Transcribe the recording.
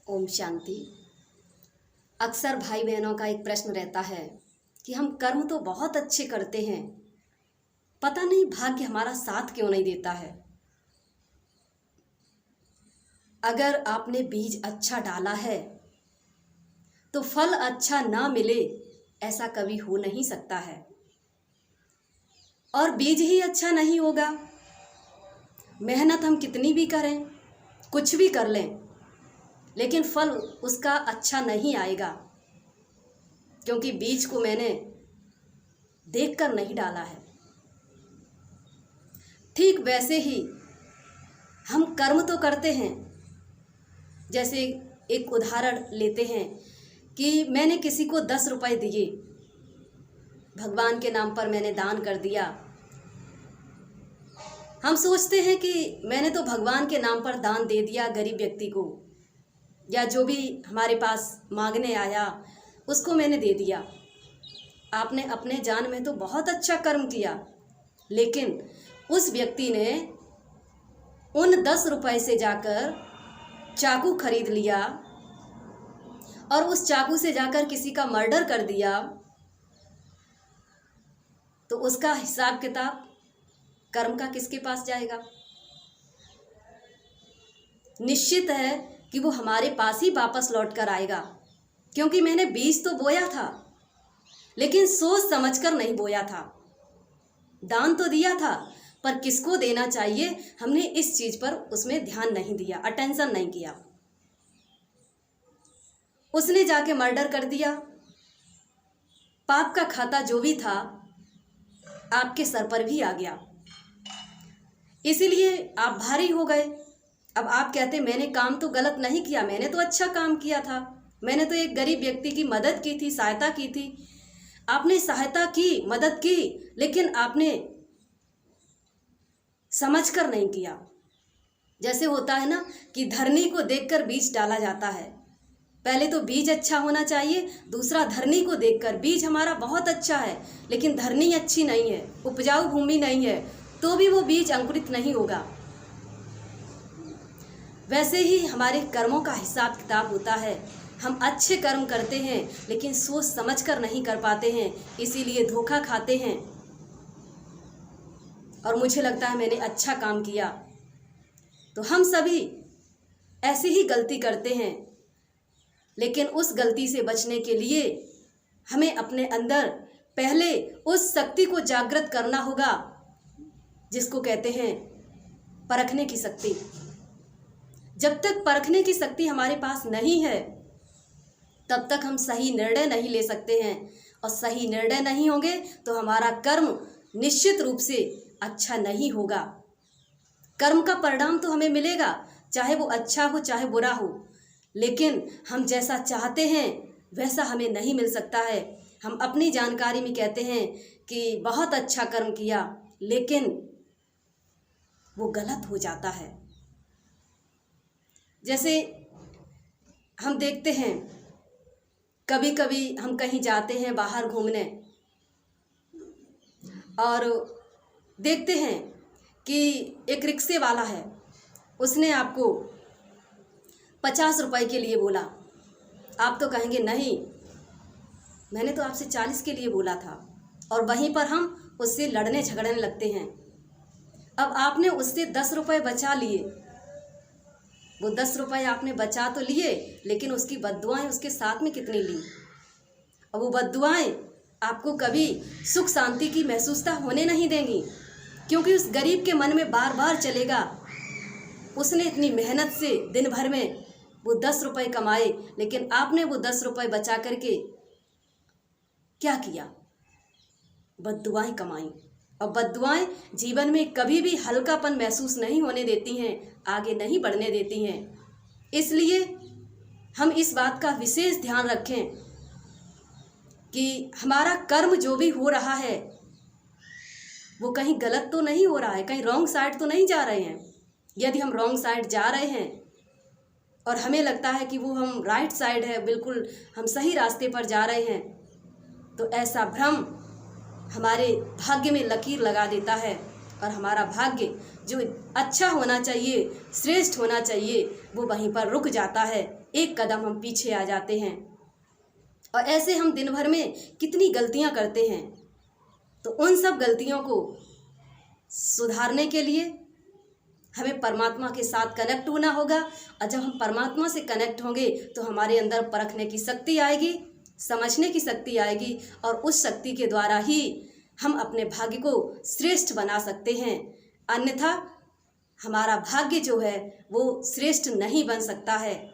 ओम शांति। अक्सर भाई बहनों का एक प्रश्न रहता है कि हम कर्म तो बहुत अच्छे करते हैं, पता नहीं भाग्य हमारा साथ क्यों नहीं देता है। अगर आपने बीज अच्छा डाला है तो फल अच्छा ना मिले, ऐसा कभी हो नहीं सकता है। और बीज ही अच्छा नहीं होगा, मेहनत हम कितनी भी करें, कुछ भी कर लें, लेकिन फल उसका अच्छा नहीं आएगा, क्योंकि बीज को मैंने देखकर नहीं डाला है। ठीक वैसे ही हम कर्म तो करते हैं। जैसे एक उदाहरण लेते हैं कि मैंने किसी को 10 रुपए दिए, भगवान के नाम पर मैंने दान कर दिया। हम सोचते हैं कि मैंने तो भगवान के नाम पर दान दे दिया गरीब व्यक्ति को, या जो भी हमारे पास मांगने आया उसको मैंने दे दिया। आपने अपने जान में तो बहुत अच्छा कर्म किया, लेकिन उस व्यक्ति ने उन 10 रुपए से जाकर चाकू खरीद लिया और उस चाकू से जाकर किसी का मर्डर कर दिया, तो उसका हिसाब किताब कर्म का किसके पास जाएगा? निश्चित है कि वो हमारे पास ही वापस लौट कर आएगा, क्योंकि मैंने बीज तो बोया था, लेकिन सोच समझकर नहीं बोया था। दान तो दिया था, पर किसको देना चाहिए हमने इस चीज पर उसमें ध्यान नहीं दिया, अटेंशन नहीं किया। उसने जाके मर्डर कर दिया। पाप का खाता जो भी था आपके सर पर भी आ गया, इसीलिए आप भारी हो गए। अब आप कहते मैंने काम तो गलत नहीं किया, मैंने तो अच्छा काम किया था, मैंने तो एक गरीब व्यक्ति की मदद की थी, सहायता की थी। आपने सहायता की, मदद की, लेकिन आपने समझकर नहीं किया। जैसे होता है ना कि धरनी को देखकर बीज डाला जाता है। पहले तो बीज अच्छा होना चाहिए, दूसरा धरनी को देखकर। बीज हमारा बहुत अच्छा है, लेकिन धरनी अच्छी नहीं है, उपजाऊ भूमि नहीं है, तो भी वो बीज अंकुरित नहीं होगा। वैसे ही हमारे कर्मों का हिसाब किताब होता है। हम अच्छे कर्म करते हैं, लेकिन सोच समझकर नहीं कर पाते हैं, इसीलिए धोखा खाते हैं। और मुझे लगता है मैंने अच्छा काम किया। तो हम सभी ऐसी ही गलती करते हैं, लेकिन उस गलती से बचने के लिए हमें अपने अंदर पहले उस शक्ति को जागृत करना होगा, जिसको कहते हैं परखने की शक्ति। जब तक परखने की शक्ति हमारे पास नहीं है, तब तक हम सही निर्णय नहीं ले सकते हैं, और सही निर्णय नहीं होंगे तो हमारा कर्म निश्चित रूप से अच्छा नहीं होगा। कर्म का परिणाम तो हमें मिलेगा, चाहे वो अच्छा हो चाहे बुरा हो, लेकिन हम जैसा चाहते हैं वैसा हमें नहीं मिल सकता है। हम अपनी जानकारी में कहते हैं कि बहुत अच्छा कर्म किया, लेकिन वो गलत हो जाता है। जैसे हम देखते हैं, कभी कभी हम कहीं जाते हैं बाहर घूमने, और देखते हैं कि एक रिक्शे वाला है, उसने आपको 50 रुपए के लिए बोला। आप तो कहेंगे नहीं, मैंने तो आपसे 40 के लिए बोला था, और वहीं पर हम उससे लड़ने झगड़ने लगते हैं। अब आपने उससे 10 रुपए बचा लिए, वो 10 रुपए आपने बचा तो लिए, लेकिन उसकी बद्दुआएं उसके साथ में कितनी ली। और वो बद्दुआएं आपको कभी सुख शांति की महसूसता होने नहीं देंगी, क्योंकि उस गरीब के मन में बार बार चलेगा, उसने इतनी मेहनत से दिन भर में वो 10 रुपए कमाए, लेकिन आपने वो 10 रुपए बचा करके क्या किया? बद्दुआएं कमाई। और बद्दुआएं जीवन में कभी भी हल्कापन महसूस नहीं होने देती हैं, आगे नहीं बढ़ने देती हैं। इसलिए हम इस बात का विशेष ध्यान रखें कि हमारा कर्म जो भी हो रहा है वो कहीं गलत तो नहीं हो रहा है, कहीं रॉन्ग साइड तो नहीं जा रहे हैं। यदि हम रॉन्ग साइड जा रहे हैं और हमें लगता है कि वो हम राइट साइड है, बिल्कुल हम सही रास्ते पर जा रहे हैं, तो ऐसा भ्रम हमारे भाग्य में लकीर लगा देता है और हमारा भाग्य जो अच्छा होना चाहिए, श्रेष्ठ होना चाहिए, वो वहीं पर रुक जाता है, एक कदम हम पीछे आ जाते हैं। और ऐसे हम दिन भर में कितनी गलतियां करते हैं। तो उन सब गलतियों को सुधारने के लिए हमें परमात्मा के साथ कनेक्ट होना होगा। और जब हम परमात्मा से कनेक्ट होंगे तो हमारे अंदर परखने की शक्ति आएगी, समझने की शक्ति आएगी, और उस शक्ति के द्वारा ही हम अपने भाग्य को श्रेष्ठ बना सकते हैं। अन्यथा हमारा भाग्य जो है वो श्रेष्ठ नहीं बन सकता है।